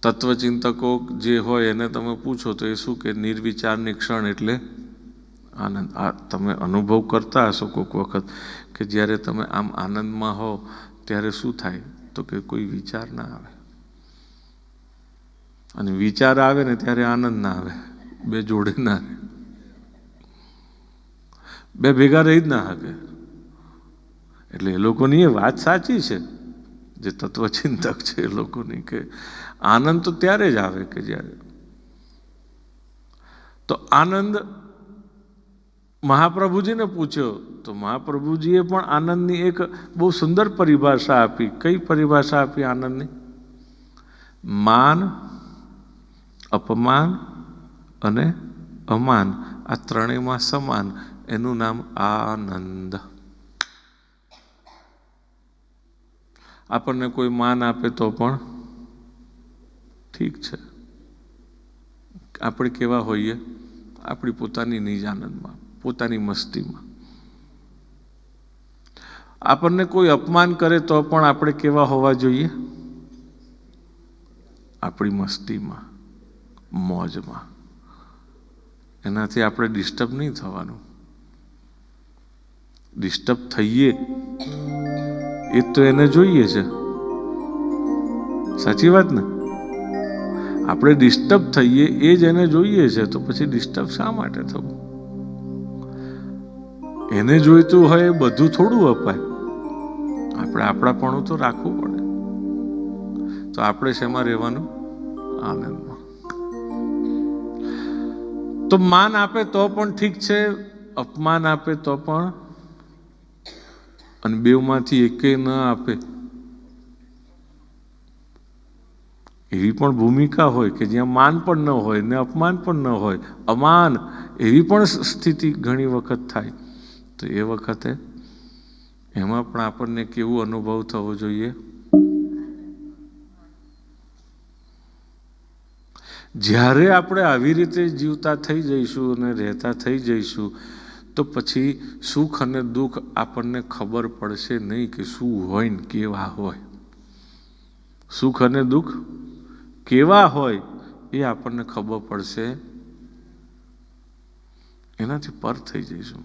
તત્વચિંતકો જે હોય એને તમે પૂછો તો એ શું કે નિર્વિચારની ક્ષણ એટલે આનંદ. આ તમે અનુભવ કરતા હશો કોઈક વખત કે જ્યારે તમે આમ આનંદમાં હો ત્યારે શું થાય, તો કે કોઈ વિચાર ના આવે. અને વિચાર આવે ને ત્યારે આનંદ ના આવે, બે જોડે ના રહે, બે ભેગા રહી જ ના શકે. એટલે એ લોકોની એ વાત સાચી છે, જે તત્વચિંતક છે એ લોકોની, કે આનંદ તો ત્યારે જ આવે કે જ્યારે. તો આનંદ મહાપ્રભુજીને પૂછ્યો તો મહાપ્રભુજીએ પણ આનંદની એક બહુ સુંદર પરિભાષા આપી. કઈ પરિભાષા આપી આનંદની? માન, અપમાન અને અમાન, આ ત્રણેયમાં સમાન, એનું નામ આનંદ. આપણને કોઈ માન આપે તો પણ ઠીક છે, આપણે કેવા હોઈએ? આપણી પોતાની નિજ આનંદમાં, પોતાની મસ્તીમાં. આપણને કોઈ અપમાન કરે તો પણ આપણે કેવા હોવા જોઈએ? આપણી મસ્તીમાં, મોજમાં. એનાથી આપણે ડિસ્ટર્બ નહીં થવાનું. ડિસ્ટર્બ થઈએ એ તો એને જોઈએ છે, સાચી વાત ને? આપણે ડિસ્ટર્બ થઈએ એ જ એને જોઈએ છે, તો પછી ડિસ્ટર્બ શા માટે થવું? એને જોઈતું હોય એ બધું થોડું અપાય. આપણે આપણાપણું તો રાખવું પડે. તો આપણે શેમાં રહેવાનું? આનંદમાં. તો માન આપે તો પણ ઠીક છે, અપમાન આપે તો પણ, અને બેવમાંથી એકે ન આપે એવી પણ ભૂમિકા હોય કે જ્યાં માન પણ ન હોય ને અપમાન પણ ન હોય, અમાન, એવી પણ સ્થિતિ ઘણી વખત થાય. તો એ વખતે એમાં પણ આપણને કેવો અનુભવ થવો જોઈએ? જ્યારે આપણે આવી રીતે જીવતા થઈ જઈશું અને રહેતા થઈ જઈશું તો પછી સુખ અને દુઃખ આપણને ખબર પડશે નહીં કે શું હોય ને કેવા હોય. સુખ અને દુઃખ કેવા હોય એ આપણને ખબર પડશે, એનાથી પર થઈ જઈશું.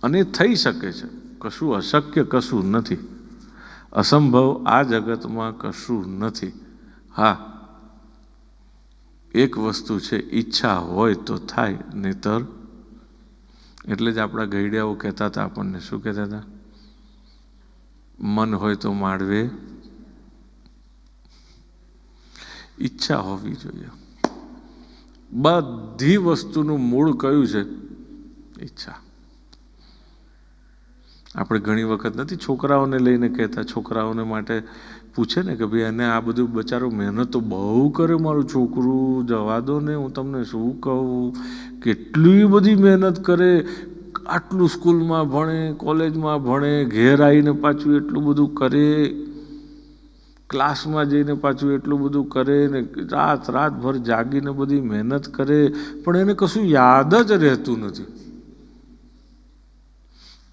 અને થઈ શકે છે, કશું અશક્ય કશું નથી, અસંભવ આ જગતમાં કશું નથી. હા, એક વસ્તુ છે, ઈચ્છા હોય તો થાય, નહીતર. એટલે જ આપણા ગઈડિયાઓ કહેતા હતા આપણને, શું કહેતા હતા? મન હોય તો માંડવે ઈચ્છા હોવી જોઈએ. બધી વસ્તુનું મૂળ કયું છે? ઈચ્છા. આપણે ઘણી વખત નથી છોકરાઓને લઈને કહેતા, છોકરાઓને માટે પૂછે ને કે ભાઈ એને આ બધું બચારો મહેનત તો બહુ કરે મારું છોકરું, જવા દો ને, હું તમને શું કહું, કેટલી બધી મહેનત કરે, આટલું સ્કૂલમાં ભણે, કોલેજમાં ભણે, ઘેર આવીને પાછું એટલું બધું કરે, ક્લાસમાં જઈને પાછું એટલું બધું કરે ને, રાતભર જાગીને બધી મહેનત કરે, પણ એને કશું યાદ જ રહેતું નથી.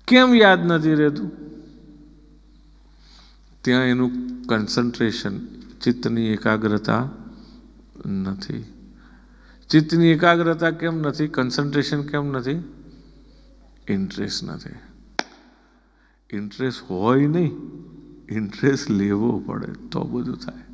કેમ યાદ નથી રહેતું? ત્યાં એનું કન્સન્ટ્રેશન, ચિત્તની એકાગ્રતા નથી. ચિત્તની એકાગ્રતા કેમ નથી? કન્સન્ટ્રેશન કેમ નથી? ઇન્ટરેસ્ટ નથી. ઇન્ટરેસ્ટ હોય નહીં, ઇન્ટરેસ્ટ લેવો પડે તો બધું થાય.